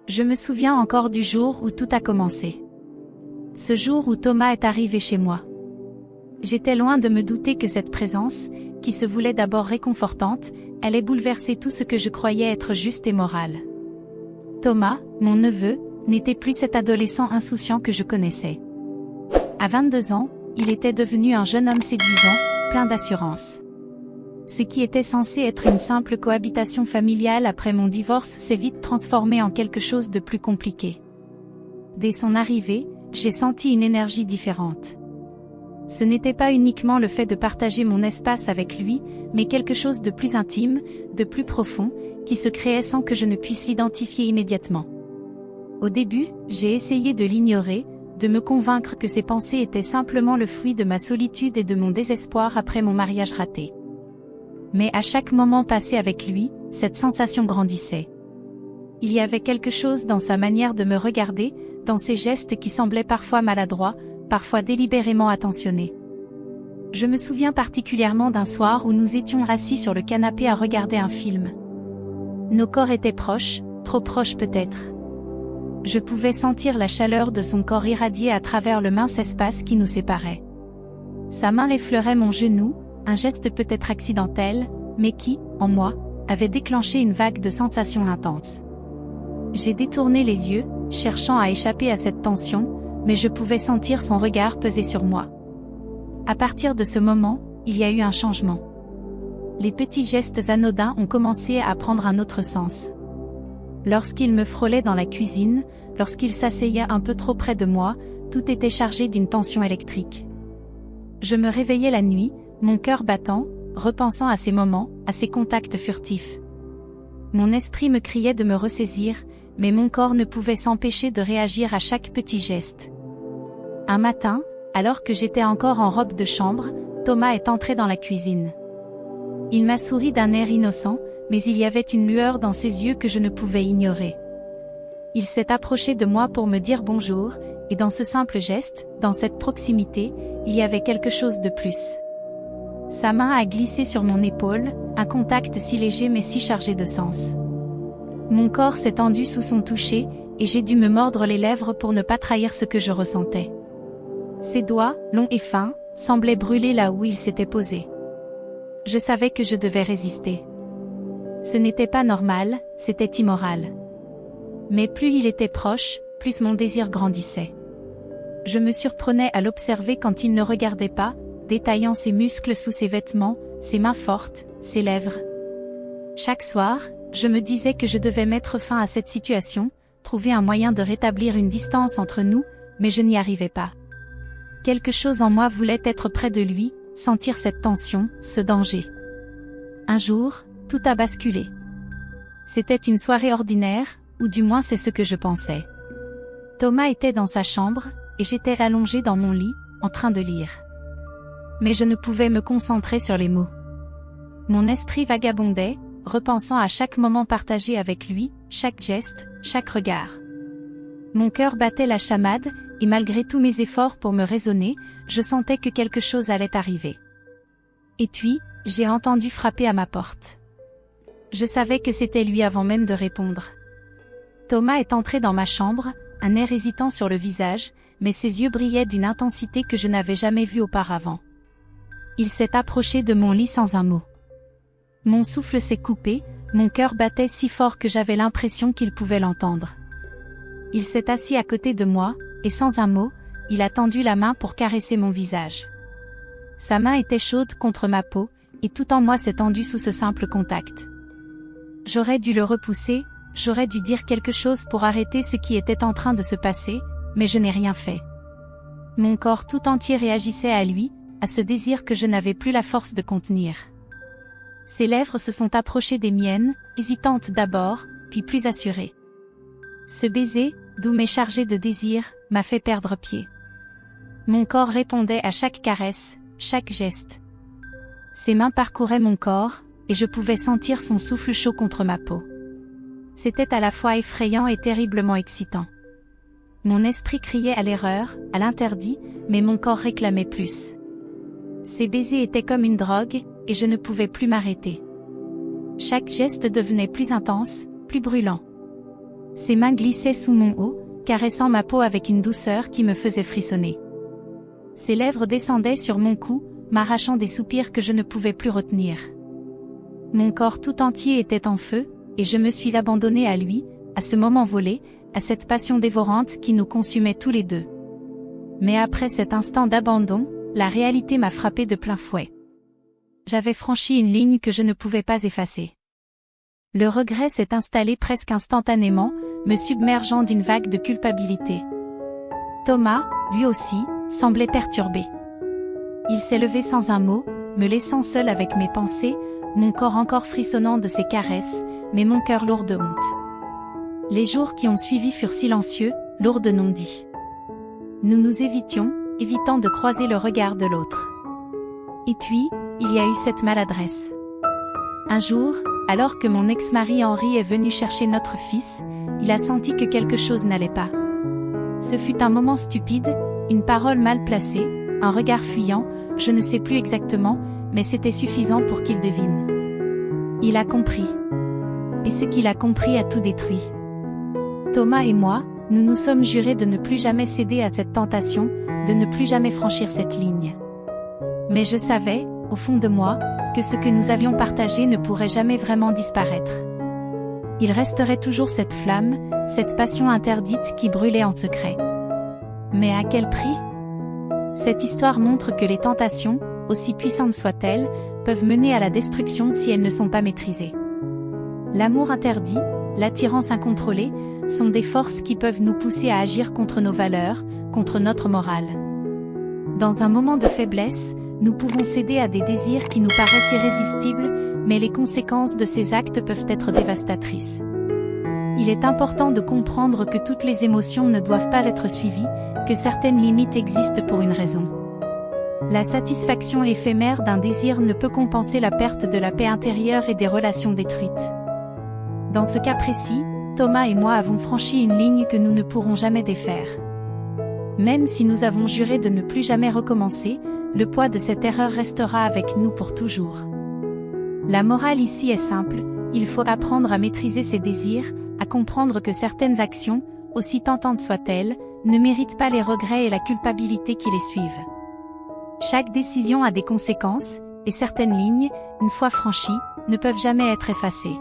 Je me souviens encore du jour où tout a commencé. Ce jour où Thomas est arrivé chez moi. J'étais loin de me douter que cette présence, qui se voulait d'abord réconfortante, allait bouleverser tout ce que je croyais être juste et moral. Thomas, mon neveu, n'était plus cet adolescent insouciant que je connaissais. À 22 ans, il était devenu un jeune homme séduisant, plein d'assurance. Ce qui était censé être une simple cohabitation familiale après mon divorce s'est vite transformé en quelque chose de plus compliqué. Dès son arrivée, j'ai senti une énergie différente. Ce n'était pas uniquement le fait de partager mon espace avec lui, mais quelque chose de plus intime, de plus profond, qui se créait sans que je ne puisse l'identifier immédiatement. Au début, j'ai essayé de l'ignorer, de me convaincre que ses pensées étaient simplement le fruit de ma solitude et de mon désespoir après mon mariage raté. Mais à chaque moment passé avec lui, cette sensation grandissait. Il y avait quelque chose dans sa manière de me regarder, dans ses gestes qui semblaient parfois maladroits, parfois délibérément attentionnés. Je me souviens particulièrement d'un soir où nous étions assis sur le canapé à regarder un film. Nos corps étaient proches, trop proches peut-être. Je pouvais sentir la chaleur de son corps irradier à travers le mince espace qui nous séparait. Sa main effleurait mon genou, un geste peut-être accidentel, mais qui, en moi, avait déclenché une vague de sensations intenses. J'ai détourné les yeux, cherchant à échapper à cette tension, mais je pouvais sentir son regard peser sur moi. À partir de ce moment, il y a eu un changement. Les petits gestes anodins ont commencé à prendre un autre sens. Lorsqu'il me frôlait dans la cuisine, lorsqu'il s'asseyait un peu trop près de moi, tout était chargé d'une tension électrique. Je me réveillais la nuit, mon cœur battant, repensant à ces moments, à ces contacts furtifs. Mon esprit me criait de me ressaisir, mais mon corps ne pouvait s'empêcher de réagir à chaque petit geste. Un matin, alors que j'étais encore en robe de chambre, Thomas est entré dans la cuisine. Il m'a souri d'un air innocent, mais il y avait une lueur dans ses yeux que je ne pouvais ignorer. Il s'est approché de moi pour me dire bonjour, et dans ce simple geste, dans cette proximité, il y avait quelque chose de plus. Sa main a glissé sur mon épaule, un contact si léger mais si chargé de sens. Mon corps s'est tendu sous son toucher, et j'ai dû me mordre les lèvres pour ne pas trahir ce que je ressentais. Ses doigts, longs et fins, semblaient brûler là où ils s'étaient posés. Je savais que je devais résister. Ce n'était pas normal, c'était immoral. Mais plus il était proche, plus mon désir grandissait. Je me surprenais à l'observer quand il ne regardait pas, détaillant ses muscles sous ses vêtements, ses mains fortes, ses lèvres. Chaque soir, je me disais que je devais mettre fin à cette situation, trouver un moyen de rétablir une distance entre nous, mais je n'y arrivais pas. Quelque chose en moi voulait être près de lui, sentir cette tension, ce danger. Un jour, tout a basculé. C'était une soirée ordinaire, ou du moins c'est ce que je pensais. Thomas était dans sa chambre, et j'étais allongée dans mon lit, en train de lire. Mais je ne pouvais me concentrer sur les mots. Mon esprit vagabondait, repensant à chaque moment partagé avec lui, chaque geste, chaque regard. Mon cœur battait la chamade, et malgré tous mes efforts pour me raisonner, je sentais que quelque chose allait arriver. Et puis, j'ai entendu frapper à ma porte. Je savais que c'était lui avant même de répondre. Thomas est entré dans ma chambre, un air hésitant sur le visage, mais ses yeux brillaient d'une intensité que je n'avais jamais vue auparavant. Il s'est approché de mon lit sans un mot. Mon souffle s'est coupé, mon cœur battait si fort que j'avais l'impression qu'il pouvait l'entendre. Il s'est assis à côté de moi, et sans un mot, il a tendu la main pour caresser mon visage. Sa main était chaude contre ma peau, et tout en moi s'est tendu sous ce simple contact. J'aurais dû le repousser, j'aurais dû dire quelque chose pour arrêter ce qui était en train de se passer, mais je n'ai rien fait. Mon corps tout entier réagissait à lui, à ce désir que je n'avais plus la force de contenir. Ses lèvres se sont approchées des miennes, hésitantes d'abord, puis plus assurées. Ce baiser, doux mais chargé de désir, m'a fait perdre pied. Mon corps répondait à chaque caresse, chaque geste. Ses mains parcouraient mon corps, et je pouvais sentir son souffle chaud contre ma peau. C'était à la fois effrayant et terriblement excitant. Mon esprit criait à l'erreur, à l'interdit, mais mon corps réclamait plus. Ces baisers étaient comme une drogue, et je ne pouvais plus m'arrêter. Chaque geste devenait plus intense, plus brûlant. Ses mains glissaient sous mon haut, caressant ma peau avec une douceur qui me faisait frissonner. Ses lèvres descendaient sur mon cou, m'arrachant des soupirs que je ne pouvais plus retenir. Mon corps tout entier était en feu, et je me suis abandonnée à lui, à ce moment volé, à cette passion dévorante qui nous consumait tous les deux. Mais après cet instant d'abandon, la réalité m'a frappée de plein fouet. J'avais franchi une ligne que je ne pouvais pas effacer. Le regret s'est installé presque instantanément, me submergeant d'une vague de culpabilité. Thomas, lui aussi, semblait perturbé. Il s'est levé sans un mot, me laissant seul avec mes pensées, mon corps encore frissonnant de ses caresses, mais mon cœur lourd de honte. Les jours qui ont suivi furent silencieux, lourds de non-dits. Nous nous évitions, évitant de croiser le regard de l'autre. Et puis, il y a eu cette maladresse. Un jour, alors que mon ex-mari Henri est venu chercher notre fils, il a senti que quelque chose n'allait pas. Ce fut un moment stupide, une parole mal placée, un regard fuyant, je ne sais plus exactement, mais c'était suffisant pour qu'il devine. Il a compris. Et ce qu'il a compris a tout détruit. Thomas et moi, nous nous sommes jurés de ne plus jamais céder à cette tentation, de ne plus jamais franchir cette ligne. Mais je savais, au fond de moi, que ce que nous avions partagé ne pourrait jamais vraiment disparaître. Il resterait toujours cette flamme, cette passion interdite qui brûlait en secret. Mais à quel prix ? Cette histoire montre que les tentations, aussi puissantes soient-elles, peuvent mener à la destruction si elles ne sont pas maîtrisées. L'amour interdit, l'attirance incontrôlée, sont des forces qui peuvent nous pousser à agir contre nos valeurs, contre notre morale. Dans un moment de faiblesse, nous pouvons céder à des désirs qui nous paraissent irrésistibles, mais les conséquences de ces actes peuvent être dévastatrices. Il est important de comprendre que toutes les émotions ne doivent pas être suivies, que certaines limites existent pour une raison. La satisfaction éphémère d'un désir ne peut compenser la perte de la paix intérieure et des relations détruites. Dans ce cas précis, Thomas et moi avons franchi une ligne que nous ne pourrons jamais défaire. Même si nous avons juré de ne plus jamais recommencer, le poids de cette erreur restera avec nous pour toujours. La morale ici est simple, il faut apprendre à maîtriser ses désirs, à comprendre que certaines actions, aussi tentantes soient-elles, ne méritent pas les regrets et la culpabilité qui les suivent. Chaque décision a des conséquences, et certaines lignes, une fois franchies, ne peuvent jamais être effacées.